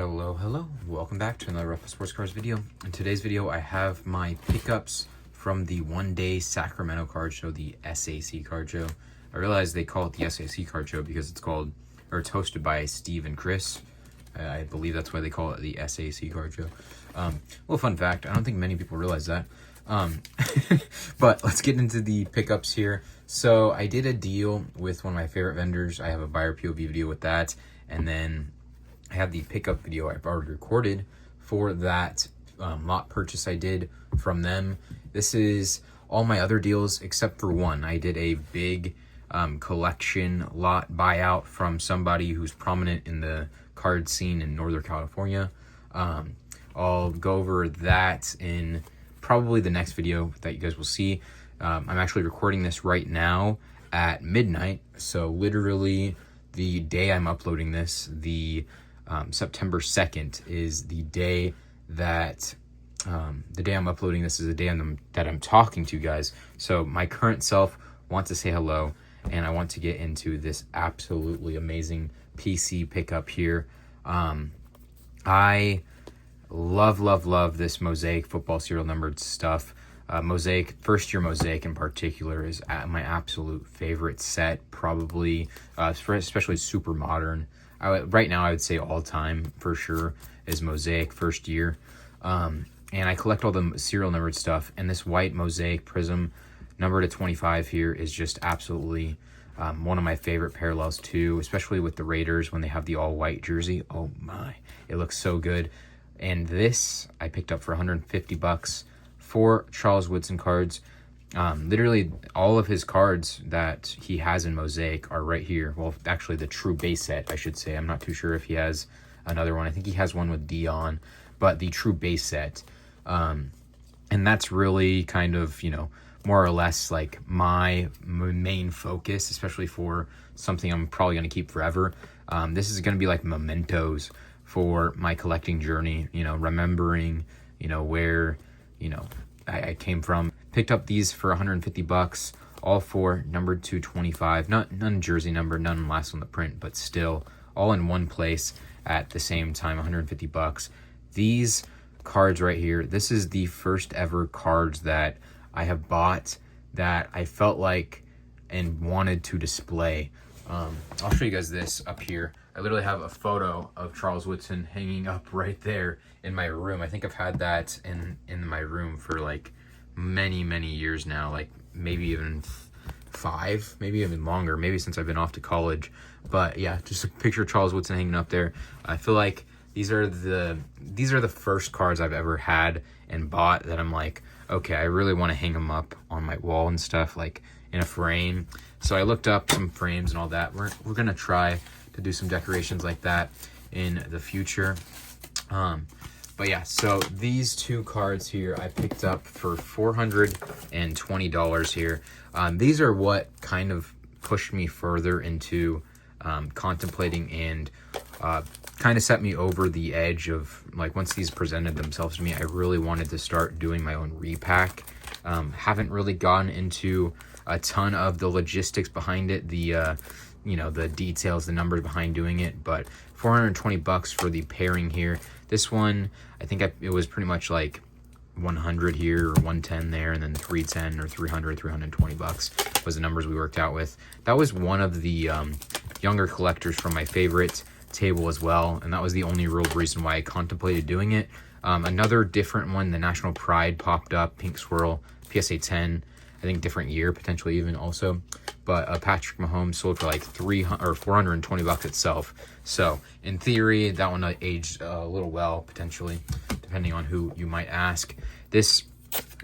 Hello, welcome back to another Ruffa Sports Cards video. In today's video, I have my pickups from the one-day Sacramento Card Show, the SACE Card Show. I realize they call it the SACE Card Show because it's hosted by Steve and Chris. I believe that's why they call it the SACE Card Show. Little fun fact, I don't think many people realize that. But let's get into the pickups here. So I did a deal with one of my favorite vendors. I have a buyer POV video with that, and then I have the pickup video I've already recorded for that lot purchase I did from them. This is all my other deals except for one. I did a big collection lot buyout from somebody who's prominent in the card scene in Northern California. I'll go over that in probably the next video that you guys will see. I'm actually recording this right now at midnight, so literally the day I'm uploading this, the September 2nd is the day that I'm uploading this is the day that I'm talking to you guys. So my current self wants to say hello, and I want to get into this absolutely amazing PC pickup here. I love this Mosaic football serial numbered stuff. Mosaic, first year Mosaic in particular, is my absolute favorite set, probably, especially super modern. Right now, I would say all time for sure is Mosaic first year. And I collect all the serial numbered stuff. And this white Mosaic Prism numbered at 25 here is just absolutely one of my favorite parallels too, especially with the Raiders when they have the all white jersey. Oh my, it looks so good. And this I picked up for 150 bucks for Charles Woodson cards. Literally all of his cards that he has in Mosaic are right here. Well, actually the true base set, I should say. I'm not too sure if he has another one. I think he has one with Dion, but the true base set. And that's really kind of, more or less like my main focus, especially for something I'm probably going to keep forever. This is going to be like mementos for my collecting journey, remembering, where, I came from. Picked up these for 150 bucks, all four numbered to 25. None jersey number, none last on the print, but still all in one place at the same time, 150 bucks. These cards right here, this is the first ever cards that I have bought that I felt like and wanted to display. I'll show you guys this up here. I literally have a photo of Charles Woodson hanging up right there in my room. I think I've had that in my room for like many years now, like maybe even 5, maybe even longer, maybe since I've been off to college. But yeah, just a picture of Charles Woodson hanging up there. I feel like these are the first cards I've ever had and bought that I'm like, okay, I really want to hang them up on my wall and stuff, like in a frame. So I looked up some frames and all that. We're gonna try to do some decorations like that in the future. But yeah, so these two cards here I picked up for $420 here. These are what kind of pushed me further into contemplating and kind of set me over the edge of, like, once these presented themselves to me, I really wanted to start doing my own repack. Haven't really gotten into a ton of the logistics behind it, the details, the numbers behind doing it, but 420 bucks for the pairing here. This one, I think it was pretty much like 100 here or 110 there, and then 310 or 300, 320 bucks was the numbers we worked out with. That was one of the younger collectors from my favorite table as well, and that was the only real reason why I contemplated doing it. Another different one, the National Pride, popped up, Pink Swirl, PSA 10, I think different year, potentially even also. But Patrick Mahomes sold for like 420 bucks itself. So in theory, that one aged a little well, potentially, depending on who you might ask. This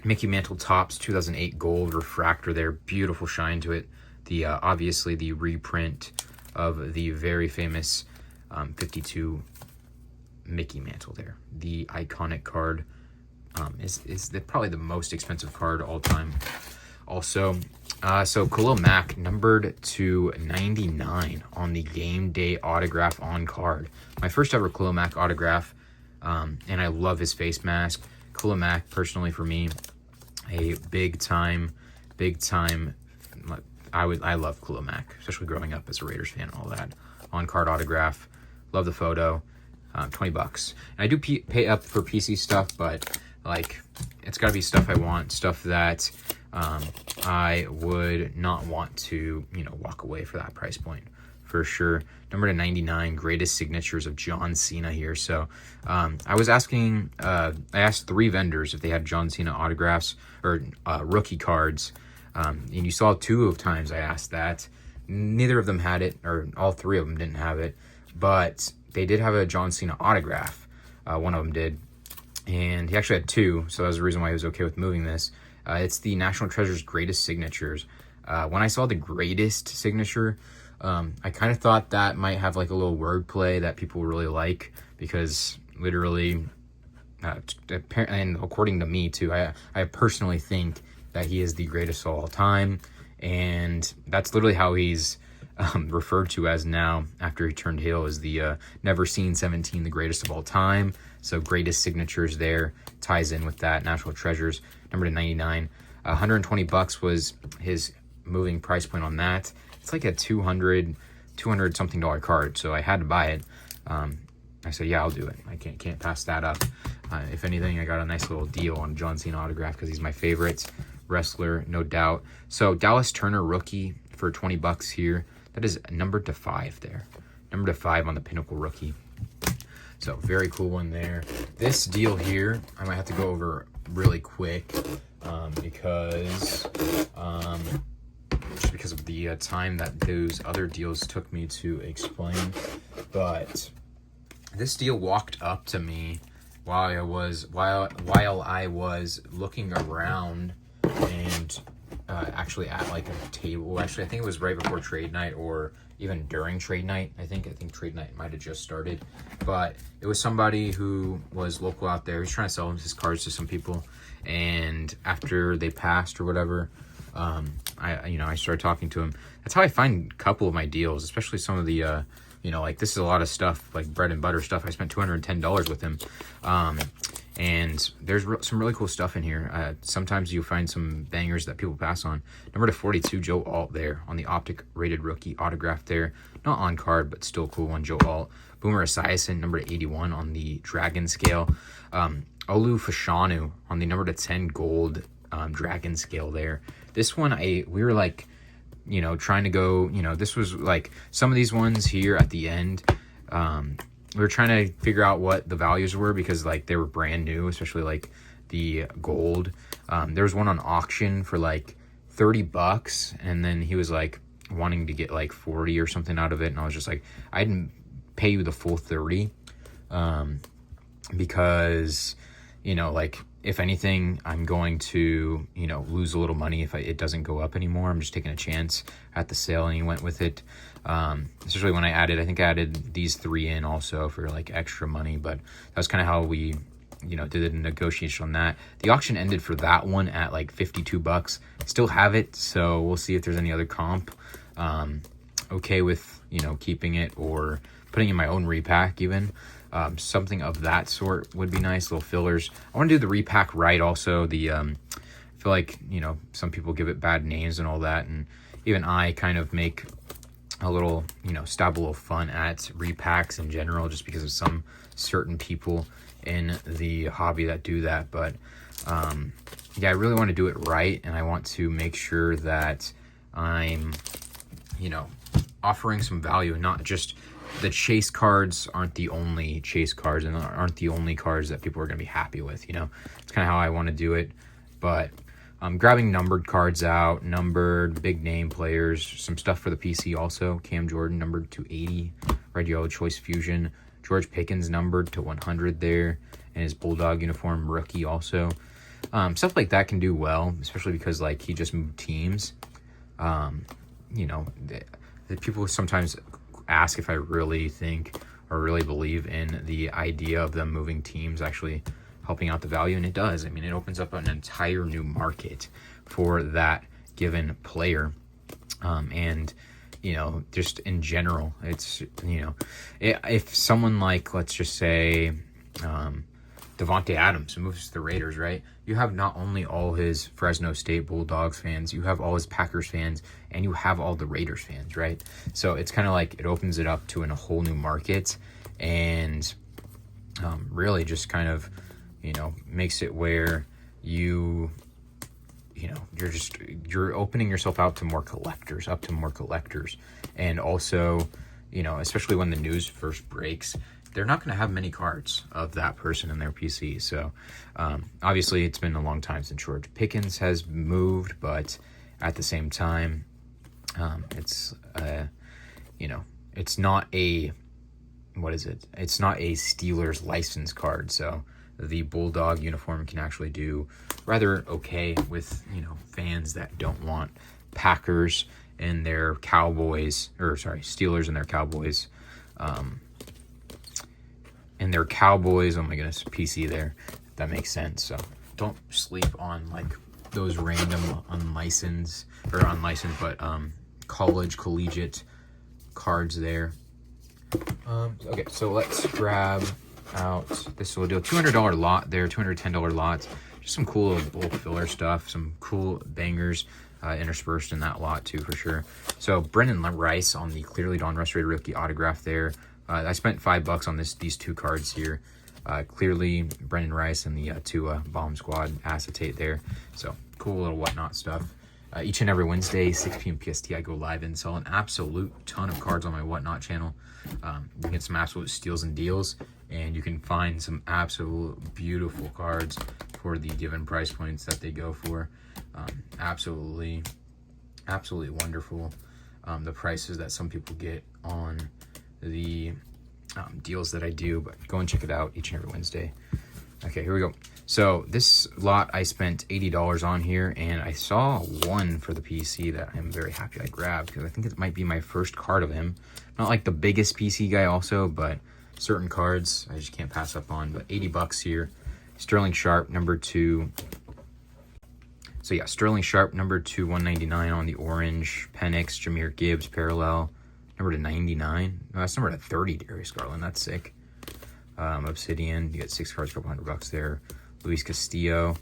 Mickey Mantle Topps 2008 gold refractor there, beautiful shine to it. The obviously the reprint of the very famous 52 Mickey Mantle there. The iconic card is probably the most expensive card all time. Also, so Khalil Mack numbered to 99 on the game day autograph on card. My first ever Khalil Mack autograph, and I love his face mask. Khalil Mack, personally for me, a big time. I love Khalil Mack, especially growing up as a Raiders fan and all that. On card autograph, love the photo. 20 bucks. And I do pay up for PC stuff, but like it's got to be stuff I want, stuff that I would not want to, you know, walk away for that price point for sure. Number to 99, greatest signatures of John Cena here. So I was asking, I asked 3 vendors if they had John Cena autographs or rookie cards. And you saw 2 times I asked that. Neither of them had it, or all 3 of them didn't have it, but they did have a John Cena autograph. One of them did, and he actually had 2, so that was the reason why he was okay with moving this. It's the National Treasure's greatest signatures. When I saw the greatest signature, I kind of thought that might have like a little wordplay that people really like, because literally, and according to me too, I personally think that he is the greatest of all time, and that's literally how he's referred to as now after he turned heel, as the never seen 17, the greatest of all time. So greatest signatures there ties in with that. National Treasures, number to 99. 120 bucks was his moving price point on that. It's like a 200 something dollar card, so I had to buy it. I said, yeah, I'll do it. I can't pass that up. If anything, I got a nice little deal on John Cena autograph because he's my favorite wrestler, no doubt. So Dallas Turner rookie for 20 bucks here. That is numbered to 5 there. Number to 5 on the Pinnacle rookie. So very cool one there. This deal here, I might have to go over really quick because just because of the time that those other deals took me to explain. But this deal walked up to me while I was looking around and actually at like a table. Actually, I think it was right before trade night or even during trade night. I think trade night might have just started, but it was somebody who was local out there. He's trying to sell his cards to some people, and after they passed or whatever, I started talking to him. That's how I find a couple of my deals, especially some of the like this is a lot of stuff, like bread and butter stuff. I spent $210 with him. And there's some really cool stuff in here. Sometimes you find some bangers that people pass on. Number to 42, Joe Alt there on the Optic rated rookie autograph there. Not on card, but still cool one, Joe Alt. Boomer Esiason, number to 81 on the Dragon scale. Olu Fashanu on the number to 10 gold Dragon scale there. This one, we were like, trying to go, this was like some of these ones here at the end. We were trying to figure out what the values were because like they were brand new, especially like the gold. There was one on auction for like 30 bucks, and then he was like wanting to get like 40 or something out of it, and I was just like, I didn't pay you the full 30 because like if anything, I'm going to lose a little money if it doesn't go up anymore. I'm just taking a chance at the sale, and he went with it. Especially when I think I added these 3 in also for like extra money, but that's kind of how we did the negotiation on that. The auction ended for that one at like 52 bucks. Still have it, so we'll see if there's any other comp. Okay with keeping it or putting in my own repack even. Something of that sort would be nice, little fillers. I want to do the repack right also. The I feel like some people give it bad names and all that, and even I kind of make a little stab a little fun at repacks in general, just because of some certain people in the hobby that do that. But yeah, I really want to do it right, and I want to make sure that I'm offering some value, and not just the chase cards aren't the only chase cards and aren't the only cards that people are going to be happy with. It's kind of how I want to do it. But grabbing numbered cards out, numbered big name players, some stuff for the PC also. Cam Jordan numbered to 80, Red Yellow Choice Fusion. George Pickens numbered to 100 there, and his Bulldog uniform rookie also. Stuff like that can do well, especially because like he just moved teams. The people sometimes ask if I really think or really believe in the idea of them moving teams actually helping out the value, and it does. I mean, it opens up an entire new market for that given player. And just in general, it's if someone like, let's just say Devontae Adams moves to the Raiders, right? You have not only all his Fresno State Bulldogs fans, you have all his Packers fans, and you have all the Raiders fans, right? So it's kind of like it opens it up to a whole new market. And really just kind of, makes it where you're opening yourself out to more collectors, and also, especially when the news first breaks, they're not going to have many cards of that person in their PC. So obviously it's been a long time since George Pickens has moved, but at the same time, it's not a, it's not a Steelers license card. So the Bulldog uniform can actually do rather okay with, fans that don't want Packers and their Cowboys, Steelers and their Cowboys, oh my goodness, PC there. That makes sense. So don't sleep on like those random unlicensed, but collegiate cards there. Okay, so let's grab out this little deal. $200 lot there, $210 lots. Just some cool little bulk filler stuff, some cool bangers interspersed in that lot too, for sure. So Brendan Rice on the Clearly Dawn Restorated Rookie autograph there. I spent $5 on these two cards here. Clearly Brendan Rice and the Tua Bomb Squad acetate there. So cool little whatnot stuff. Each and every Wednesday, 6 p.m. PST, I go live and sell an absolute ton of cards on my Whatnot channel. You can get some absolute steals and deals, and you can find some absolute beautiful cards for the given price points that they go for. Absolutely wonderful. The prices that some people get on the deals that I do, but go and check it out each and every Wednesday. Okay, here we go. So this lot I spent $80 on here, and I saw one for the PC that I'm very happy I grabbed, because I think it might be my first card of him. Not like the biggest PC guy also, but certain cards I just can't pass up on. But $80 here. Sterling Sharp, number 2. So yeah, Sterling Sharp, number 2, 199 on the orange. Penix, Jahmyr Gibbs, parallel. Number to 99. No, that's number to 30, Darius Garland. That's sick. Obsidian, you get 6 cards for $100 there. Luis Castillo.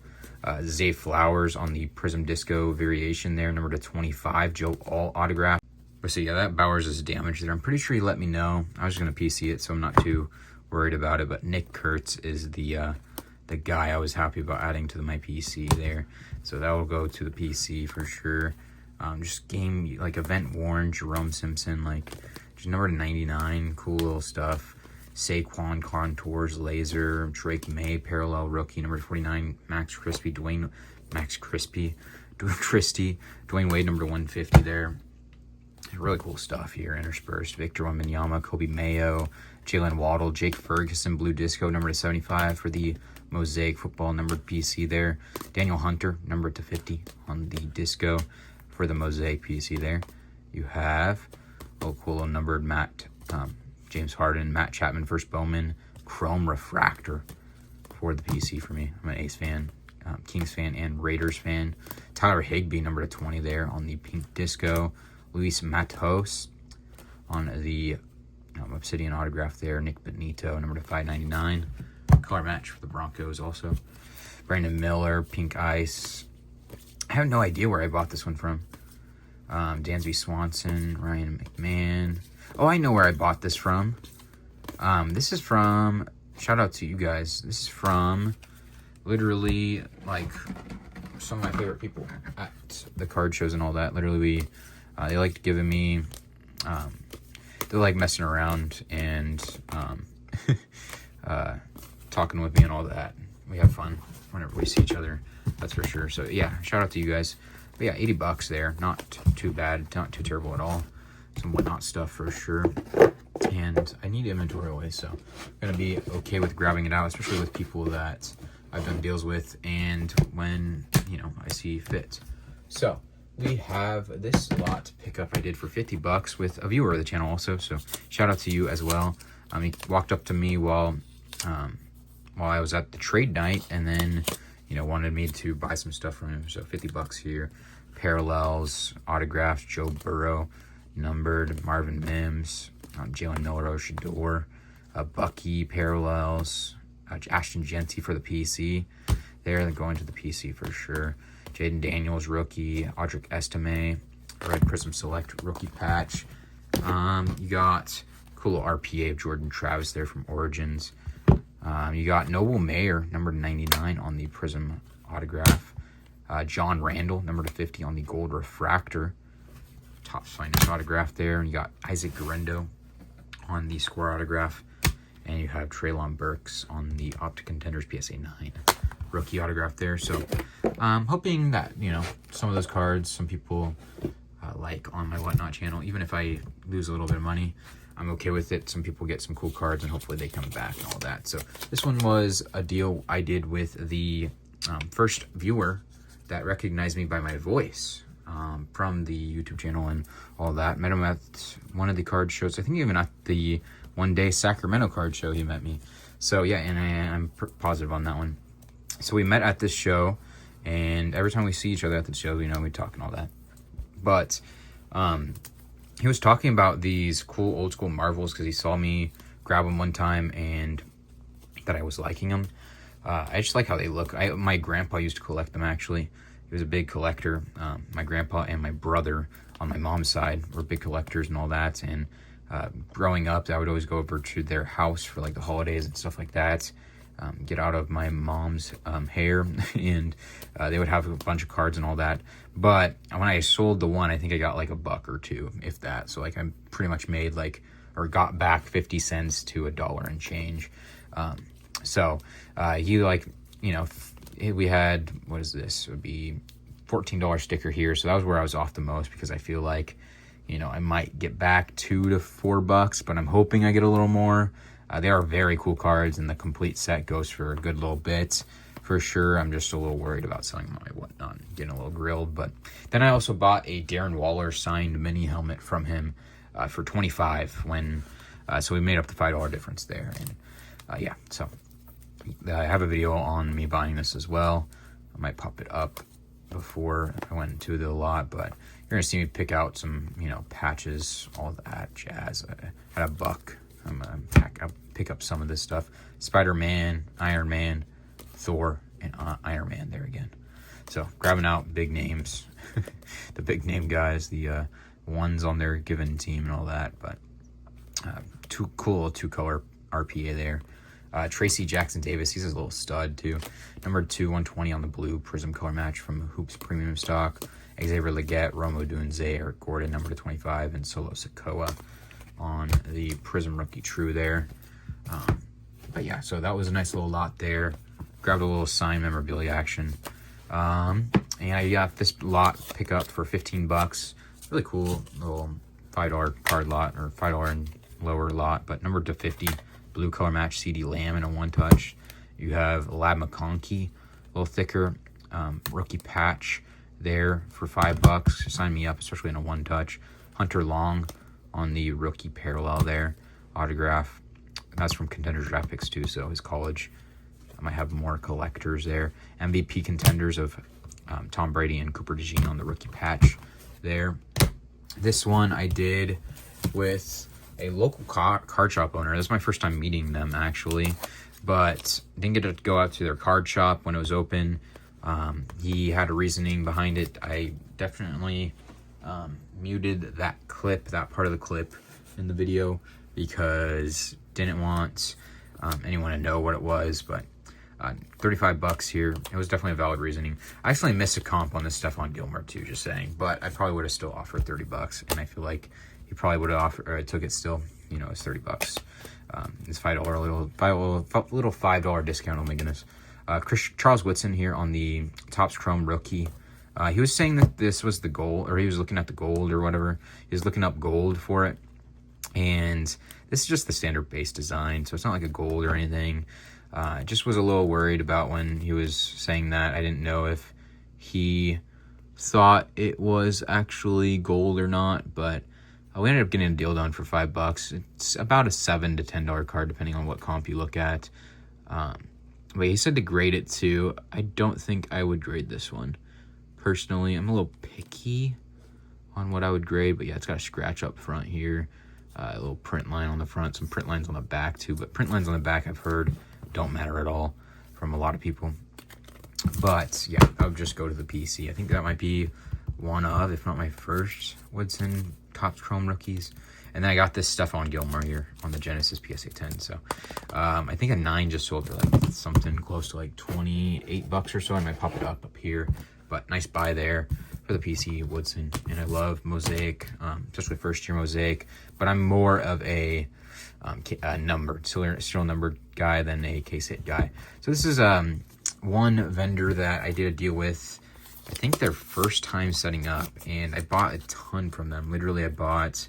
Zay Flowers on the Prism Disco variation there. Number to 25, Joe All autograph. So yeah, that Bowers is damaged there. I'm pretty sure he let me know. I was going to PC it, so I'm not too worried about it. But Nick Kurtz is the guy I was happy about adding to my PC there. So that will go to the PC for sure. Just game, like event worn, Jerome Simpson, like just number to 99, cool little stuff. Saquon Contours, Laser, Drake May, parallel rookie, number 49, Max Christie, Dwayne Wade, number 150 there. Really cool stuff here interspersed. Victor Wembanyama, Kobe Mayo, Jalen Waddle, Jake Ferguson, Blue Disco, number to 75 for the Mosaic Football numbered PC there. Daniel Hunter, number to 50 on the Disco for the Mosaic PC there. You have cool little numbered Matt, James Harden, Matt Chapman, first Bowman, Chrome Refractor for the PC for me. I'm an Ace fan, Kings fan, and Raiders fan. Tyler Higbee, number to 20 there on the pink Disco. Luis Matos on the Obsidian autograph there. Nick Benito, number to 599. Color match for the Broncos also. Brandon Miller, pink ice. I have no idea where I bought this one from. Dansby Swanson, Ryan McMahon. Oh, I know where I bought this from. This is from, shout out to you guys. This is from literally like some of my favorite people at the card shows and all that. Literally, they liked giving me, they like messing around and talking with me and all that. We have fun whenever we see each other, that's for sure. So yeah, shout out to you guys. But yeah, $80 there, not too bad, not too terrible at all. Some Whatnot stuff for sure. And I need inventory always, so I'm gonna be okay with grabbing it out, especially with people that I've done deals with and when I see fit. So we have this lot pickup I did for $50 with a viewer of the channel also, so shout out to you as well. He walked up to me while I was at the trade night, and then wanted me to buy some stuff from him. So $50 here. Parallels, autographs, Joe Burrow, numbered, Marvin Mims, Jalen Miller, Shador, Bucky, parallels, Ashton Genty for the PC. They're going to the PC for sure. Jaden Daniels, rookie, Audric Estime, Red Prism Select rookie patch. You got cool RPA of Jordan Travis there from Origins. You got Noble Mayer, number 99 on the Prism autograph. John Randall, number 50 on the gold refractor. Top finest autograph there. And you got Isaac Guerrero on the score autograph. And you have Treylon Burks on the Optic Contenders PSA 9 rookie autograph there. So I'm hoping that, you know, some of those cards, some people like on my Whatnot channel, even if I lose a little bit of money, I'm okay with it. Some people get some cool cards and hopefully they come back and all that. So this one was a deal I did with the first viewer that recognized me by my voice from the YouTube channel and all that. Met him at one of the card shows. I think even at the one-day Sacramento Card Show he met me. So yeah, and I'm positive on that one. So we met at this show, and every time we see each other at the show, you know, we talk and all that. But he was talking about these cool old school Marvels because he saw me grab them one time and that I was liking them. I just like how they look. My grandpa used to collect them, actually. He was a big collector. My grandpa and my brother on my mom's side were big collectors and all that. And growing up, I would always go over to their house for like the holidays and stuff like that. Get out of my mom's hair, and they would have a bunch of cards and all that. But when I sold the one, I think I got like $1 or $2, if that. So like I pretty much made like, or got back 50 cents to $1 and change. So he, like, you know, we had, what is this? It would be $14 sticker here. So that was where I was off the most, because I feel like, you know, I might get back $2 to $4, but I'm hoping I get a little more. They are very cool cards, and the complete set goes for a good little bit for sure. I'm just a little worried about selling my Whatnot, getting a little grilled. But then I also bought a Darren Waller signed mini helmet from him for $25 when, so we made up the $5 difference there. And yeah, so I have a video on me buying this as well. I might pop it up before I went into the lot, but you're gonna see me pick out some, you know, patches, all that jazz. I had $1. I'll pick up some of this stuff. Spider-Man, Iron Man, Thor, and Iron Man there again. So grabbing out big names, the big name guys, the ones on their given team and all that. But too cool, 2-color RPA there. Tracy Jackson Davis, he's a little stud too. Number 2, 120 on the blue Prism color match from Hoops Premium Stock. Xavier Leggett, Romo Dunze, Eric Gordon, number 25, and Solo Sikoa on the Prism Rookie True there. But yeah, so that was a nice little lot there. Grabbed a little signed memorabilia action. And I got this lot pick up for $15. Really cool little $5 card lot, or $5 and lower lot, but number 250, blue color match CD Lamb in a 1-touch. You have Lab McConkey, a little thicker rookie patch there for $5. Sign me up, especially in a 1-touch. Hunter Long on the rookie parallel there, autograph. That's from Contenders Draft Picks too, so his college. I might have more collectors there. MVP contenders of Tom Brady and Cooper DeJean on the rookie patch there. This one I did with a local card shop owner. This is my first time meeting them, actually, but didn't get to go out to their card shop when it was open. He had a reasoning behind it. I definitely muted that clip, that part of the clip in the video, because didn't want anyone to know what it was. But $35 here. It was definitely a valid reasoning. I actually missed a comp on this Stephon Gilmore too, just saying, but I probably would have still offered $30, and I feel like he probably would have offered, or took it still. You know, it's $30. It's $5 little $5 discount. Oh my goodness. Charles Woodson here on the Topps Chrome rookie. He was saying that this was the gold, or he was looking at the gold or whatever. He was looking up gold for it. And this is just the standard base design, so it's not like a gold or anything. Just was a little worried about when he was saying that. I didn't know if he thought it was actually gold or not, but we ended up getting a deal done for $5. It's about a $7 to $10 card, depending on what comp you look at. But he said to grade it too. I don't think I would grade this one. Personally, I'm a little picky on what I would grade, but yeah, it's got a scratch up front here. A little print line on the front, some print lines on the back too, but print lines on the back I've heard don't matter at all from a lot of people. But yeah, I would just go to the PC. I think that might be one of, if not my first, Woodson Topps Chrome rookies. And then I got this stuff on Gilmore here on the Genesis PSA 10. So I think a 9 just sold for like something close to like $28 or so. I might pop it up here, but nice buy there for the PC Woodson. And I love mosaic, especially first year mosaic, but I'm more of a numbered, serial numbered guy than a case hit guy. So this is one vendor that I did a deal with, I think their first time setting up, and I bought a ton from them. Literally, I bought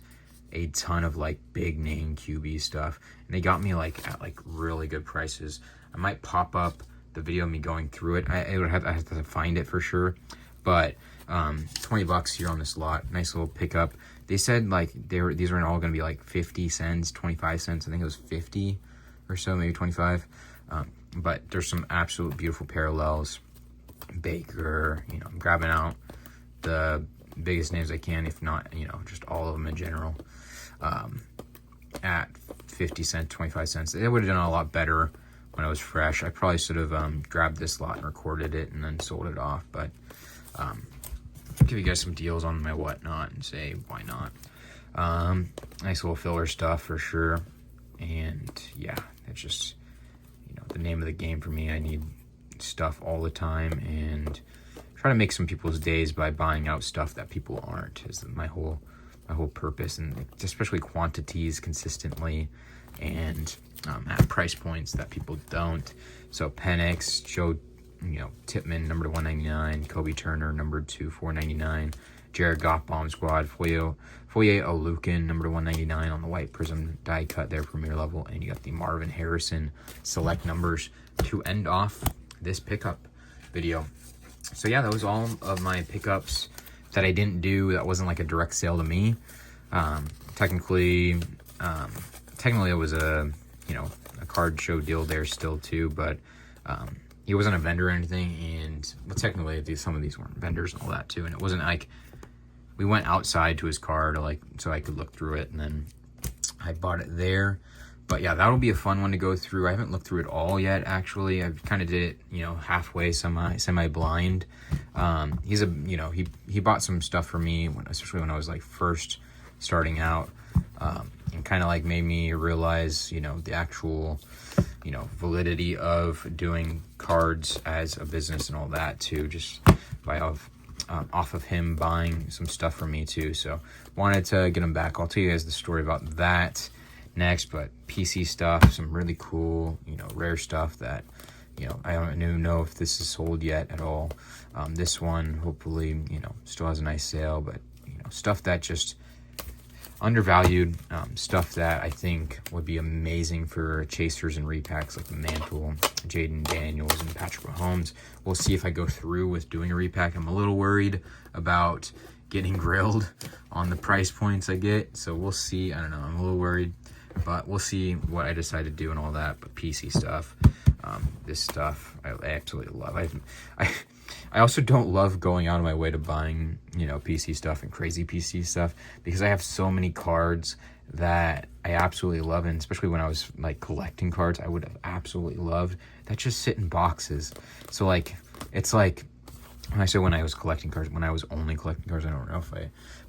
a ton of like big name QB stuff, and they got me like at like really good prices. I might pop up the video of me going through it. I have to find it for sure, but $20 here on this lot. Nice little pickup. They said like these were all gonna be like 50 cents, 25 cents. I think it was 50 or so, maybe 25. But there's some absolute beautiful parallels. Baker, you know, I'm grabbing out the biggest names I can, if not, you know, just all of them in general, at 50 cents, 25 cents. It would have done a lot better when it was fresh. I probably should have grabbed this lot and recorded it and then sold it off, but give you guys some deals on my whatnot and say why not. Nice little filler stuff for sure. And yeah, it's just, you know, the name of the game for me. I need stuff all the time and try to make some people's days by buying out stuff that people aren't, is my whole purpose. And especially quantities consistently, and at price points that people don't. So Penix, Joe, you know, Tippmann, number 199, Kobe Turner, number 2, 499, Jared Goff, Bomb Squad, Foye Olukin, number 199 on the white prism die cut there, premier level. And you got the Marvin Harrison select numbers to end off this pickup video. So yeah, that was all of my pickups that I didn't do. That wasn't like a direct sale to me. Technically it was a, you know, a card show deal there still too, but he wasn't a vendor or anything. And well, technically some of these weren't vendors and all that too. And it wasn't like we went outside to his car to like, so I could look through it, and then I bought it there. But yeah, that'll be a fun one to go through. I haven't looked through it all yet, actually. I kind of did it, you know, halfway, semi-blind. He's a, you know, he bought some stuff for me, especially when I was like first starting out, and kind of like made me realize, you know, the actual, you know, validity of doing cards as a business and all that too, just by off of him buying some stuff for me too. So wanted to get him back. I'll tell you guys the story about that next. But PC stuff, some really cool, you know, rare stuff that, you know, I don't even know if this is sold yet at all. This one hopefully, you know, still has a nice sale, but, you know, stuff that just undervalued, stuff that I think would be amazing for chasers and repacks, like the Mantle, Jaden Daniels, and Patrick Mahomes. We'll see if I go through with doing a repack. I'm a little worried about getting grilled on the price points I get, so we'll see. I don't know, I'm a little worried, but we'll see what I decide to do and all that. But PC stuff, this stuff I absolutely love. I also don't love going out of my way to buying, you know, PC stuff and crazy PC stuff, because I have so many cards that I absolutely love. And especially when I was like collecting cards, I would have absolutely loved that just sit in boxes. So like, it's like, when I say when I was collecting cards, when I was only collecting cards, I don't know if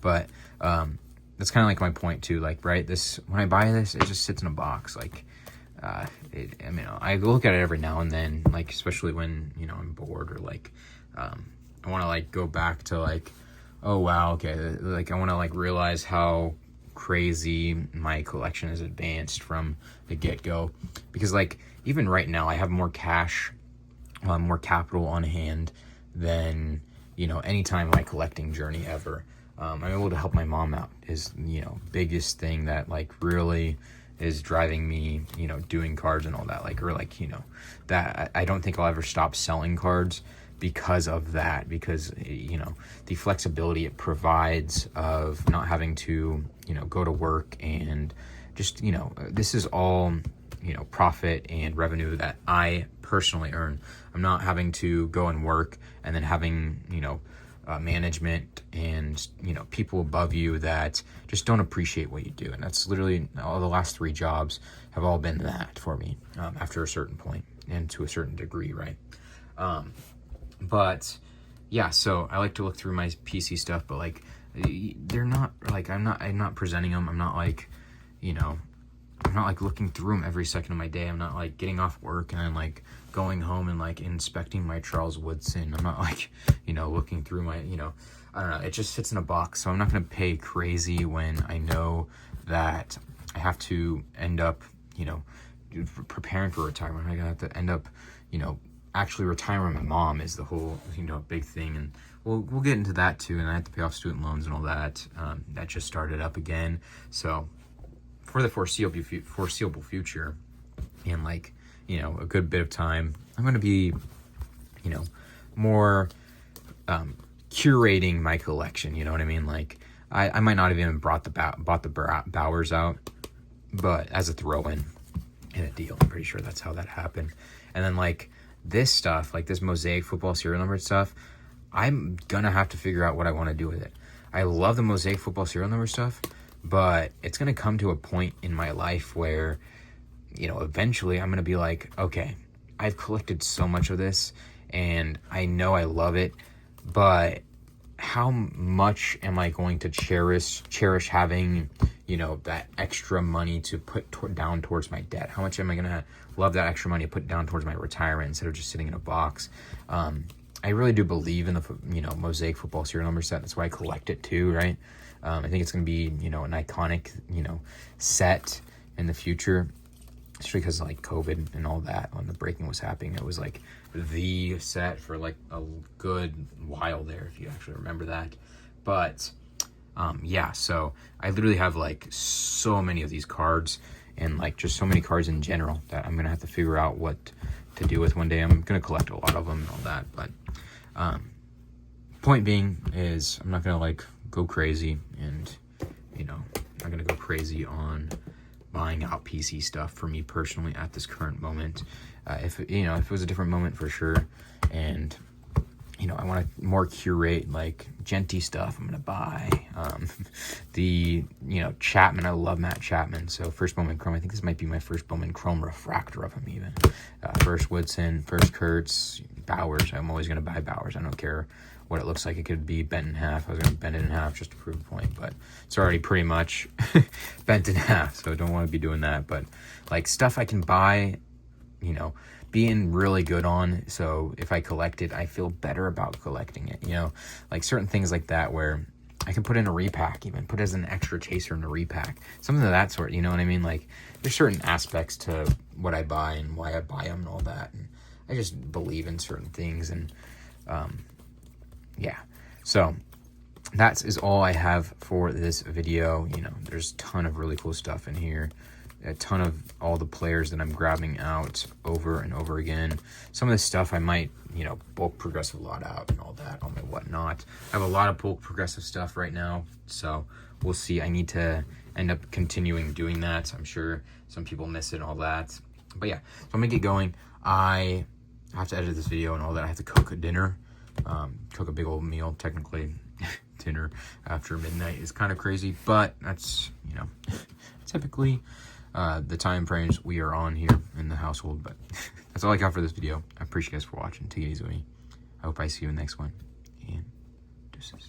but that's kind of like my point too. Like, right, this, when I buy this, it just sits in a box. Like, I mean, I look at it every now and then, like, especially when, you know, I'm bored, or like, I want to like go back to like, oh wow, okay, like I want to like realize how crazy my collection is advanced from the get-go. Because like, even right now I have more cash, more capital on hand than, you know, any time in my collecting journey ever. I'm able to help my mom out is, you know, biggest thing that like really is driving me, you know, doing cards and all that. Like, or like, you know, that I don't think I'll ever stop selling cards because of that, because, you know, the flexibility it provides of not having to, you know, go to work, and just, you know, this is all, you know, profit and revenue that I personally earn. I'm not having to go and work and then having, you know, management and, you know, people above you that just don't appreciate what you do. And that's literally all the last 3 jobs have all been that for me, after a certain point and to a certain degree, right? But yeah, so I like to look through my PC stuff, but like they're not like, I'm not presenting them. I'm not like, you know, I'm not like looking through them every second of my day. I'm not like getting off work and then like going home and like inspecting my Charles Woodson. I'm not like, you know, looking through my, you know, I don't know. It just sits in a box. So I'm not going to pay crazy when I know that I have to end up, you know, preparing for retirement. I'm going to have to end up, you know, actually retiring my mom is the whole, you know, big thing. And we'll get into that too. And I have to pay off student loans and all that. That just started up again. So for the foreseeable future, and like, you know, a good bit of time, I'm going to be, you know, more curating my collection. You know what I mean? Like, I might not have even bought the Bowers out, but as a throw-in in a deal. I'm pretty sure that's how that happened. And then like this stuff, like this mosaic football serial numbered stuff, I'm gonna have to figure out what I want to do with it. I love the mosaic football serial number stuff, but it's going to come to a point in my life where, you know, eventually I'm going to be like, okay, I've collected so much of this and I know I love it, but how much am I going to cherish having, you know, that extra money to put down towards my debt? How much am I going to love that extra money to put down towards my retirement instead of just sitting in a box? I really do believe in the, you know, mosaic football serial number set. That's why I collect it too, right? I think it's going to be, you know, an iconic, you know, set in the future, especially because like COVID and all that, when the breaking was happening, it was like the set for like a good while there, if you actually remember that. But yeah, so I literally have like so many of these cards and like just so many cards in general that I'm going to have to figure out what to do with one day. I'm going to collect a lot of them and all that, but point being is I'm not going to like go crazy, and you know, I'm not going to go crazy on buying out PC stuff for me personally at this current moment. If you know, if it was a different moment, for sure, and you know, I want to more curate like Genty stuff, I'm going to buy the, you know, Chapman. I love Matt Chapman. So first Bowman Chrome. I think this might be my first Bowman Chrome refractor of him even. First Woodson, first Kurtz, Bowers. I'm always going to buy Bowers. I don't care what it looks like. It could be bent in half. I was going to bend it in half just to prove a point, but it's already pretty much bent in half, so I don't want to be doing that. But like stuff I can buy, you know, being really good on, so if I collect it, I feel better about collecting it, you know, like certain things like that where I can put in a repack, even put as an extra chaser in a repack, something of that sort, you know what I mean? Like there's certain aspects to what I buy and why I buy them and all that, and I just believe in certain things. And yeah, so that is all I have for this video. You know, there's a ton of really cool stuff in here, a ton of all the players that I'm grabbing out over and over again. Some of this stuff I might, you know, bulk progressive lot out and all that on my whatnot. I have a lot of bulk progressive stuff right now, so we'll see. I need to end up continuing doing that. I'm sure some people miss it and all that, but yeah, so I'm gonna get going. I have to edit this video and all that. I have to cook a dinner, cook a big old meal. Technically dinner after midnight is kind of crazy, but that's, you know, typically the time frames we are on here in the household. But that's all I got for this video. I appreciate you guys for watching. Take it easy with me. I hope I see you in the next one, and deuces.